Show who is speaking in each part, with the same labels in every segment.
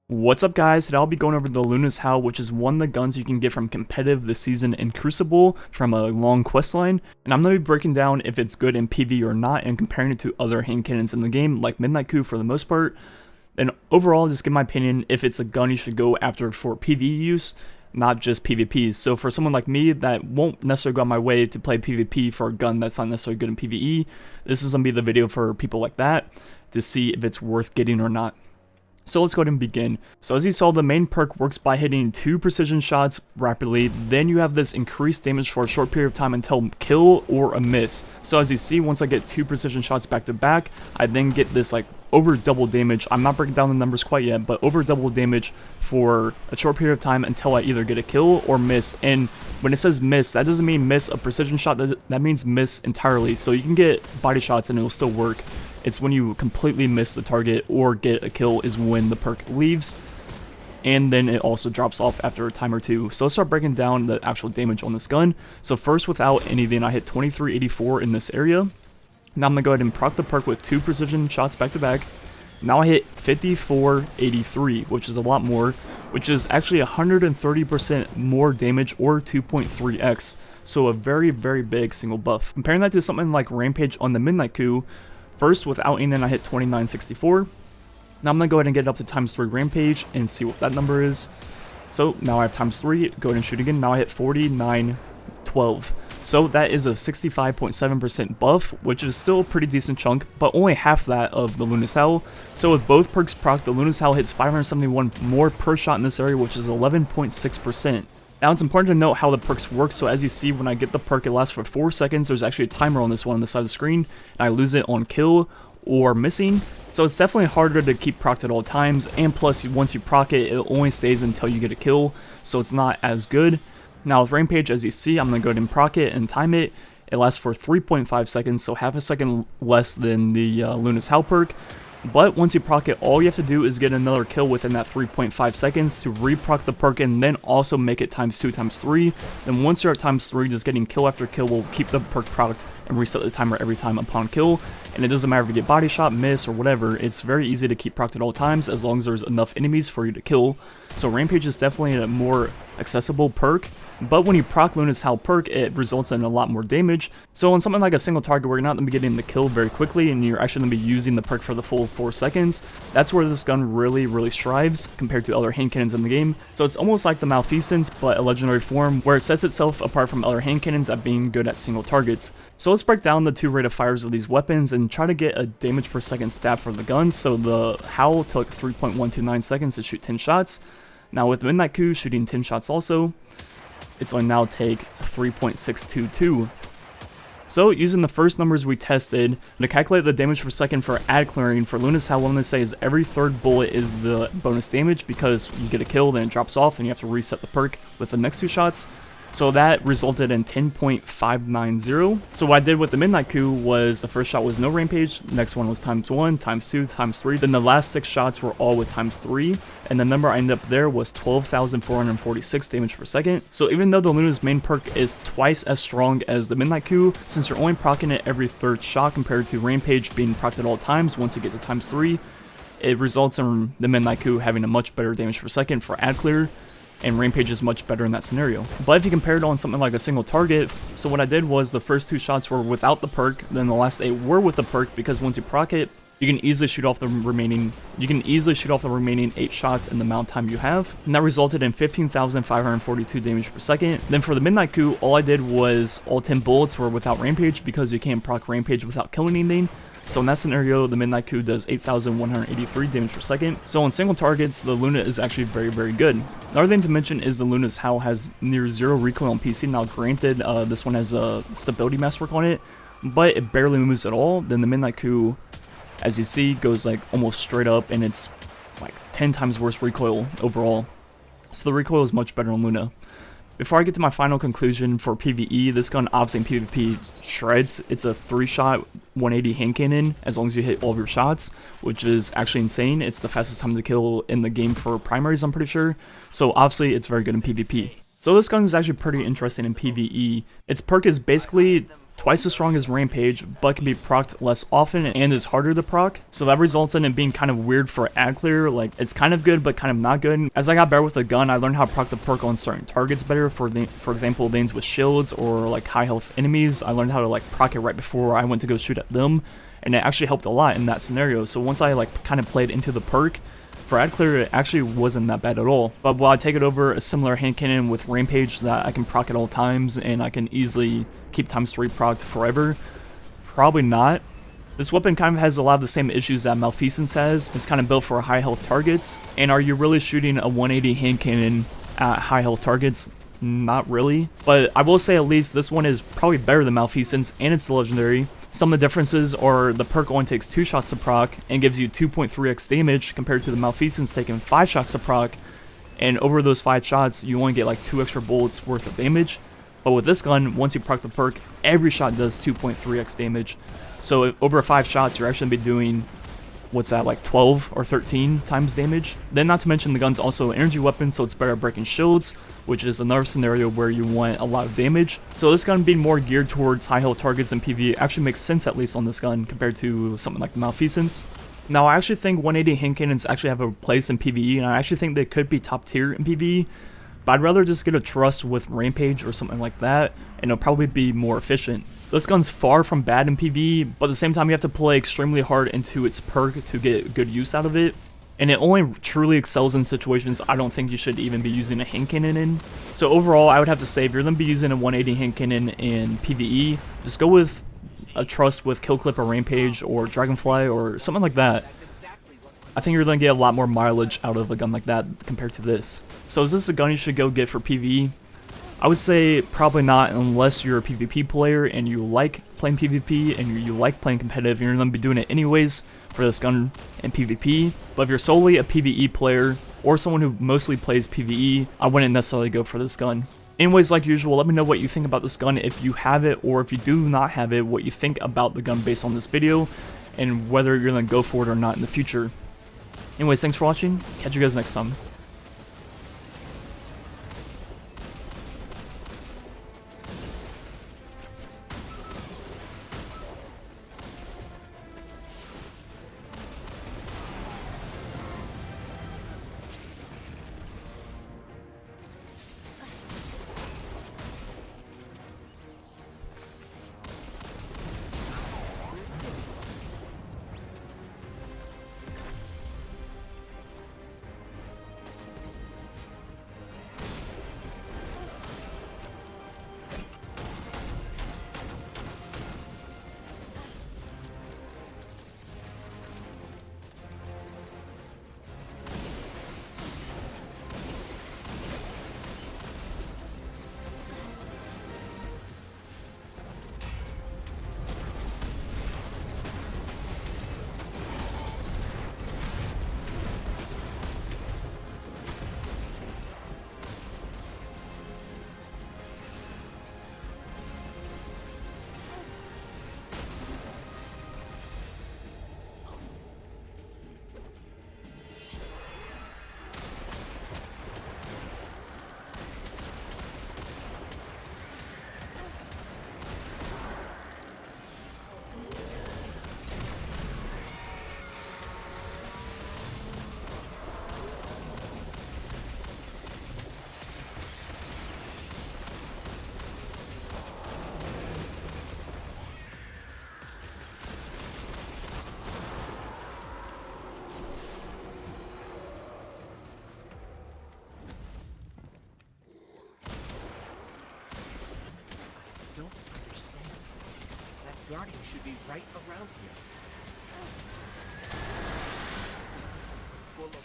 Speaker 1: What's up guys, today I'll be going over the Luna's Howl, which is one of the guns you can get from competitive this season in Crucible from a long quest line, and I'm going to be breaking down if it's good in PvE or not and comparing it to other hand cannons in the game like Midnight Coup for the most part, and overall just give my opinion if it's a gun you should go after for PvE use, not just PvP. So for someone like me that won't necessarily go on my way to play PvP for a gun that's not necessarily good in PvE, this is going to be the video for people like that to see if it's worth getting or not. So let's go ahead and begin. So as you saw, the main perk works by hitting 2 precision shots rapidly, then you have this increased damage for a short period of time until kill or a miss. So as you see, once I get 2 precision shots back to back, I then get this like over double damage. I'm not breaking down the numbers quite yet, but over double damage for a short period of time until I either get a kill or miss. And when it says miss, that doesn't mean miss a precision shot, that means miss entirely. So you can get body shots and it will still work. It's when you completely miss the target or get a kill is when the perk leaves, and then it also drops off after a time or two. So let's start breaking down the actual damage on this gun. So first, without anything, I hit 2384 in this area. Now I'm going to go ahead and proc the perk with 2 precision shots back to back. Now I hit 5483, which is a lot more, which is actually 130% more damage or 2.3x. So a very, very big single buff. Comparing that to something like Rampage on the Midnight Coup, first, without aiming, I hit 2964. Now I'm going to go ahead and get it up to ×3 Rampage and see what that number is. So now I have ×3, go ahead and shoot again. Now I hit 4912. So that is a 65.7% buff, which is still a pretty decent chunk, but only half that of the Luna's Howl. So with both perks proc, the Luna's Howl hits 571 more per shot in this area, which is 11.6%. Now it's important to note how the perks work, so as you see when I get the perk it lasts for 4 seconds, there's actually a timer on this one on the side of the screen, and I lose it on kill or missing, so it's definitely harder to keep procced at all times, and plus once you proc it, it only stays until you get a kill, so it's not as good. Now with Rampage, as you see, I'm going to go ahead and proc it and time it. It lasts for 3.5 seconds, so half a second less than the Luna's Howl perk. But once you proc it, all you have to do is get another kill within that 3.5 seconds to re-proc the perk and then also make it ×2 ×3. Then once you're at ×3, just getting kill after kill will keep the perk procced and reset the timer every time upon kill. And it doesn't matter if you get body shot, miss, or whatever, it's very easy to keep procced at all times as long as there's enough enemies for you to kill. So Rampage is definitely a more accessible perk, but when you proc Luna's Howl perk, it results in a lot more damage. So on something like a single target where you're not going to be getting the kill very quickly and you're actually going to be using the perk for the full 4 seconds, that's where this gun really strives compared to other hand cannons in the game. So it's almost like the Malfeasance, but a legendary form, where it sets itself apart from other hand cannons at being good at single targets. So let's break down the 2 rate of fires of these weapons and try to get a damage per second stat for the guns. So the Howl took 3.129 seconds to shoot 10 shots. Now with Midnight Coup shooting 10 shots also, it's going to now take 3.622. So using the first numbers we tested, to calculate the damage per second for ad clearing for Luna's Howl, what I'm going to say is every 3rd bullet is the bonus damage because you get a kill, then it drops off, and you have to reset the perk with the next 2 shots. So that resulted in 10.590. So what I did with the Midnight Coup was the first shot was no Rampage, the next one was ×1, ×2, ×3, then the last 6 shots were all with ×3, and the number I ended up there was 12,446 damage per second. So even though the Luna's main perk is twice as strong as the Midnight Coup, since you're only proccing it every 3rd shot compared to Rampage being procced at all times once you get to ×3, it results in the Midnight Coup having a much better damage per second for ad clear, and Rampage is much better in that scenario. But if you compare it on something like a single target, so what I did was the first 2 shots were without the perk, then the last 8 were with the perk, because once you proc it, you can easily shoot off the remaining 8 shots in the amount of time you have, and that resulted in 15,542 damage per second. Then for the Midnight Coup, all I did was all 10 bullets were without Rampage because you can't proc Rampage without killing anything. So in that scenario, the Midnight Coup does 8,183 damage per second. So on single targets, the Luna is actually very good. Another thing to mention is the Luna's Howl has near 0 recoil on PC. Now granted, this one has a stability masterwork on it, but it barely moves at all. Then the Midnight Coup, as you see, goes like almost straight up, and it's like 10 times worse recoil overall. So the recoil is much better on Luna. Before I get to my final conclusion for PvE, this gun obviously in PvP shreds. It's a 3-shot 180 hand cannon as long as you hit all of your shots, which is actually insane. It's the fastest time to kill in the game for primaries, I'm pretty sure. So obviously it's very good in PvP. So this gun is actually pretty interesting in PvE. Its perk is basically twice as strong as Rampage, but can be procced less often and is harder to proc. So that results in it being kind of weird for ad clear. Like, it's kind of good, but kind of not good. As I got better with the gun, I learned how to proc the perk on certain targets better. For example, lanes with shields or like high health enemies, I learned how to like proc it right before I went to go shoot at them, and it actually helped a lot in that scenario. So once I like kind of played into the perk, for ad clear, it actually wasn't that bad at all. But will I take it over a similar hand cannon with Rampage that I can proc at all times and I can easily keep ×3 procced forever? Probably not. This weapon kind of has a lot of the same issues that Malfeasance has. It's kind of built for high health targets. And are you really shooting a 180 hand cannon at high health targets? Not really. But I will say at least this one is probably better than Malfeasance, and it's legendary. Some of the differences are the perk only takes 2 shots to proc and gives you 2.3x damage compared to the Malfeasance taking 5 shots to proc, and over those 5 shots you only get like 2 extra bullets worth of damage. But with this gun, once you proc the perk, every shot does 2.3x damage. So over 5 shots you're actually going to be doing, what's that, like 12 or 13 times damage. Then not to mention the gun's also an energy weapon, so it's better at breaking shields, which is another scenario where you want a lot of damage. So this gun being more geared towards high health targets in PvE actually makes sense, at least on this gun, compared to something like the Malfeasance. Now I actually think 180 hand cannons actually have a place in PvE, and I actually think they could be top tier in PvE, but I'd rather just get a trust with Rampage or something like that, and it'll probably be more efficient. This gun's far from bad in PvE, but at the same time you have to play extremely hard into its perk to get good use out of it. And it only truly excels in situations I don't think you should even be using a hand cannon in. So overall, I would have to say if you're going to be using a 180 hand cannon in PvE, just go with a trust with Kill Clip or Rampage or Dragonfly or something like that. I think you're going to get a lot more mileage out of a gun like that compared to this. So is this a gun you should go get for PvE? I would say probably not, unless you're a PvP player and you like playing PvP and you like playing competitive, and you're going to be doing it anyways for this gun in PvP. But if you're solely a PvE player or someone who mostly plays PvE, I wouldn't necessarily go for this gun. Anyways, like usual, let me know what you think about this gun, if you have it, or if you do not have it, what you think about the gun based on this video, and whether you're going to go for it or not in the future. Anyways, thanks for watching. Catch you guys next time.
Speaker 2: Don't understand. That guardian should be right around here. This is full of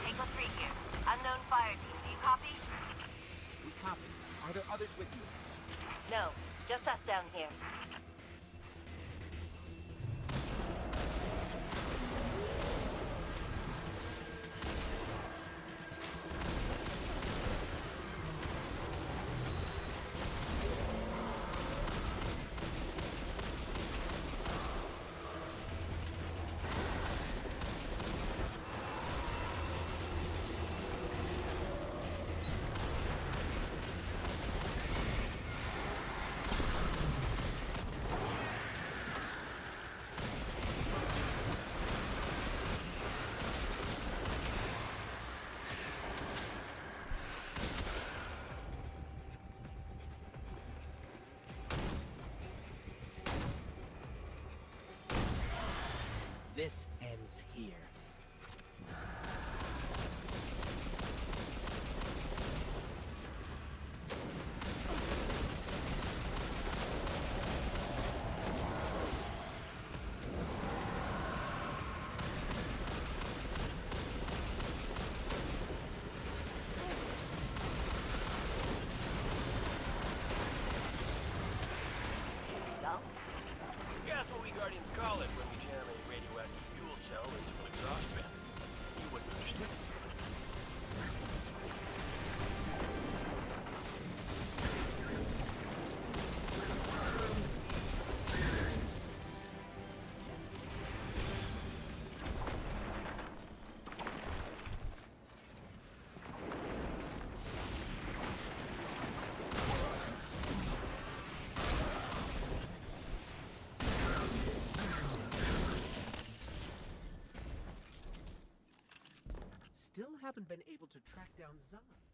Speaker 3: Eagle 3 here. Unknown fire team. Do you copy?
Speaker 2: we copy. Are there others with you?
Speaker 3: No, just us down here.
Speaker 2: This ends here.
Speaker 4: Yeah, that's what we Guardians call it when we jam a radioactive fuel cell into an exhaust fan. You wouldn't understand.
Speaker 2: Still haven't been able to track down Zod.